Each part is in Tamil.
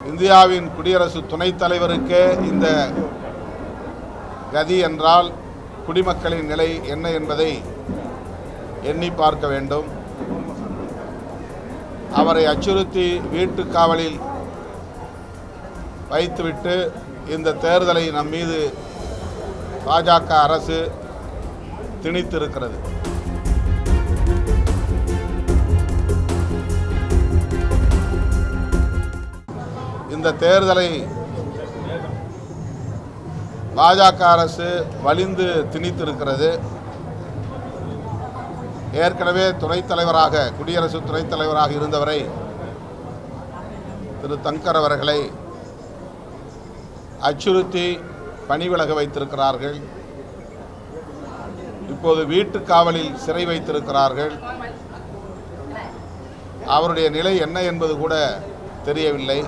இந்தியாவின் குடியரசு துணைத் தலைவருக்கே இந்த கதி என்றால் குடிமக்களின் நிலை என்ன என்பதை எண்ணி பார்க்க வேண்டும். அவரை அச்சுறுத்தி வீட்டு காவலில் வைத்துவிட்டு இந்த தேர்தலை நம் மீது பாஜக அரசு திணித்திருக்கிறது. இந்த தேர்தலை பாஜக அரசு வலிந்து திணித்திருக்கிறது. ஏற்கனவே துணைத் தலைவராக குடியரசு துணைத் தலைவராக இருந்தவரை திரு தங்கர் அவர்களை அச்சுறுத்தி பணி விலக வைத்திருக்கிறார்கள். இப்போது வீட்டு காவலில் சிறை வைத்திருக்கிறார்கள். அவருடைய நிலை என்ன என்பது கூட தெரியவில்லை.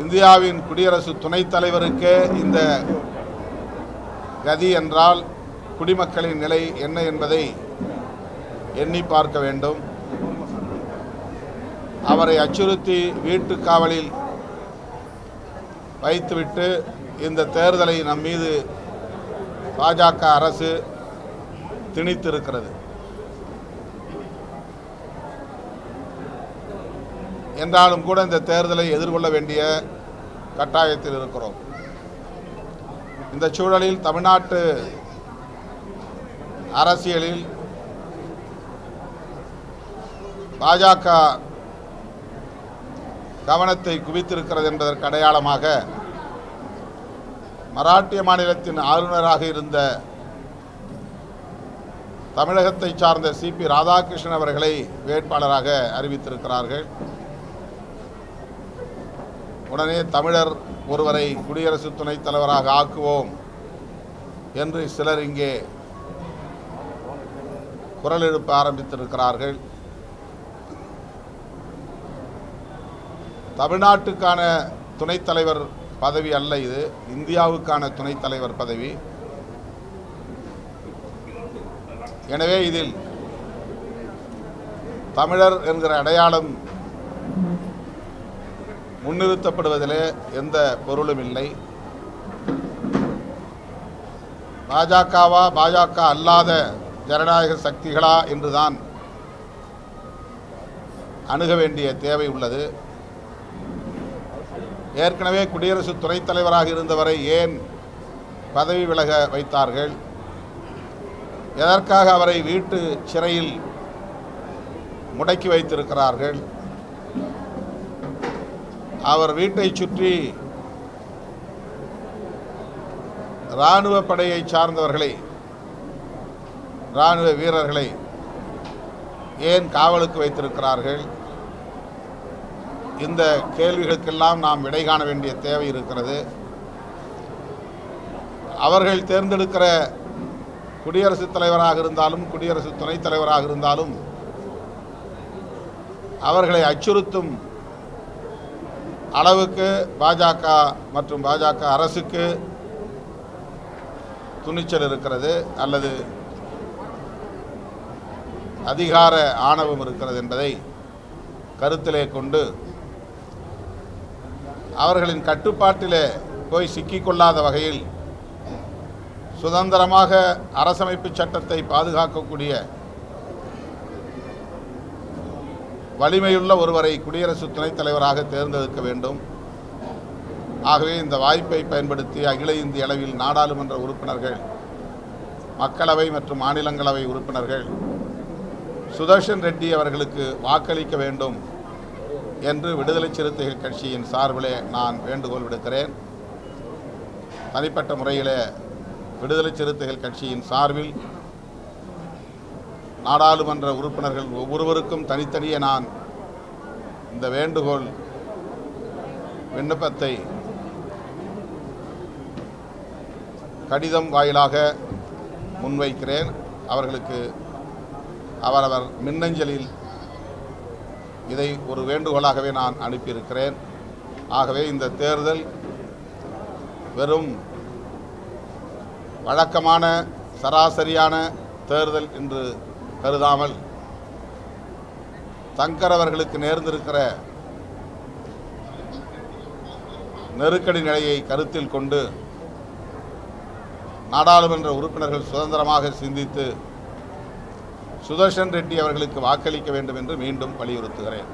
இந்தியாவின் குடியரசு துணைத் தலைவருக்கே இந்த கதி என்றால் குடிமக்களின் நிலை என்ன என்பதை எண்ணி பார்க்க வேண்டும். அவரை அச்சுறுத்தி வீட்டு காவலில் வைத்துவிட்டு இந்த தேர்தலை நம் மீது பாஜக அரசு திணித்திருக்கிறது. என்றாலும் கூட இந்த தேர்தலை எதிர்கொள்ள வேண்டிய கட்டாயத்தில் இருக்கிறோம். இந்த சூழலில் தமிழ்நாட்டு அரசியலில் பாஜக கவனத்தை குவித்திருக்கிறது என்பதற்கு அடையாளமாக மராட்டிய மாநிலத்தின் ஆளுநராக இருந்த தமிழகத்தை சார்ந்த சிபி ராதாகிருஷ்ணன் அவர்களை வேட்பாளராக அறிவித்திருக்கிறார்கள். உடனே தமிழர் ஒருவரை குடியரசு துணைத் தலைவராக ஆக்குவோம் என்று சிலர் இங்கே குரல் எழுப்ப ஆரம்பித்திருக்கிறார்கள். தமிழ்நாட்டுக்கான துணைத் தலைவர் பதவி அல்ல இது, இந்தியாவுக்கான துணைத் தலைவர் பதவி. எனவே இதில் தமிழர் என்கிற அடையாளம் முன்னிறுத்தப்படுவதிலே எந்த பொருளும் இல்லை. பாஜகவா பாஜக அல்லாத ஜனநாயக சக்திகளா என்றுதான் அணுக வேண்டிய தேவை உள்ளது. ஏற்கனவே குடியரசு துணைத் தலைவராக இருந்தவரை ஏன் பதவி விலக வைத்தார்கள்? எதற்காக அவரை வீட்டு சிறையில் முடக்கி வைத்திருக்கிறார்கள்? அவர் வீட்டை சுற்றி இராணுவ படையை சார்ந்தவர்களை, இராணுவ வீரர்களை ஏன் காவலுக்கு வைத்திருக்கிறார்கள்? இந்த கேள்விகளுக்கெல்லாம் நாம் விடை காண வேண்டிய தேவை இருக்கிறது. அவர்கள் தேர்ந்தெடுக்கிற குடியரசுத் தலைவராக இருந்தாலும் குடியரசு துணைத் தலைவராக இருந்தாலும் அவர்களை அச்சுறுத்தும் அளவுக்கு பாஜக மற்றும் பாஜக அரசுக்கு துணிச்சல் இருக்கிறது அல்லது அதிகார ஆணவம் இருக்கிறது என்பதை கருத்திலே கொண்டு அவர்களின் கட்டுப்பாட்டிலே போய் சிக்கிக்கொள்ளாத வகையில் சுதந்திரமாக அரசமைப்பு சட்டத்தை பாதுகாக்கக்கூடிய வலிமையுள்ள ஒருவரை குடியரசு துணைத் தலைவராக தேர்ந்தெடுக்க வேண்டும். ஆகவே இந்த வாய்ப்பை பயன்படுத்தி அகில இந்திய அளவில் நாடாளுமன்ற உறுப்பினர்கள், மக்களவை மற்றும் மாநிலங்களவை உறுப்பினர்கள் சுதர்ஷன் ரெட்டி அவர்களுக்கு வாக்களிக்க வேண்டும் என்று விடுதலை சிறுத்தைகள் கட்சியின் சார்பிலே நான் வேண்டுகோள் விடுக்கிறேன். தனிப்பட்ட முறையில் விடுதலை சிறுத்தைகள் கட்சியின் சார்பில் நாடாளுமன்ற உறுப்பினர்கள் ஒவ்வொருவருக்கும் தனித்தனியே நான் இந்த வேண்டுகோள் விண்ணப்பத்தை கடிதம் வாயிலாக முன்வைக்கிறேன். அவர்களுக்கு அவரவர் மின்னஞ்சலில் இதை ஒரு வேண்டுகோளாகவே நான் அனுப்பியிருக்கிறேன். ஆகவே இந்த தேர்தல் வெறும் வழக்கமான சராசரியான தேர்தல் என்று கருதாமல் தங்கர் அவர்களுக்கு நேர்ந்திருக்கிற நெருக்கடி நிலையை கருத்தில் கொண்டு நாடாளுமன்ற உறுப்பினர்கள் சுதந்திரமாக சிந்தித்து சுதர்ஷன் ரெட்டி அவர்களுக்கு வாக்களிக்க வேண்டும் என்று மீண்டும் வலியுறுத்துகிறேன்.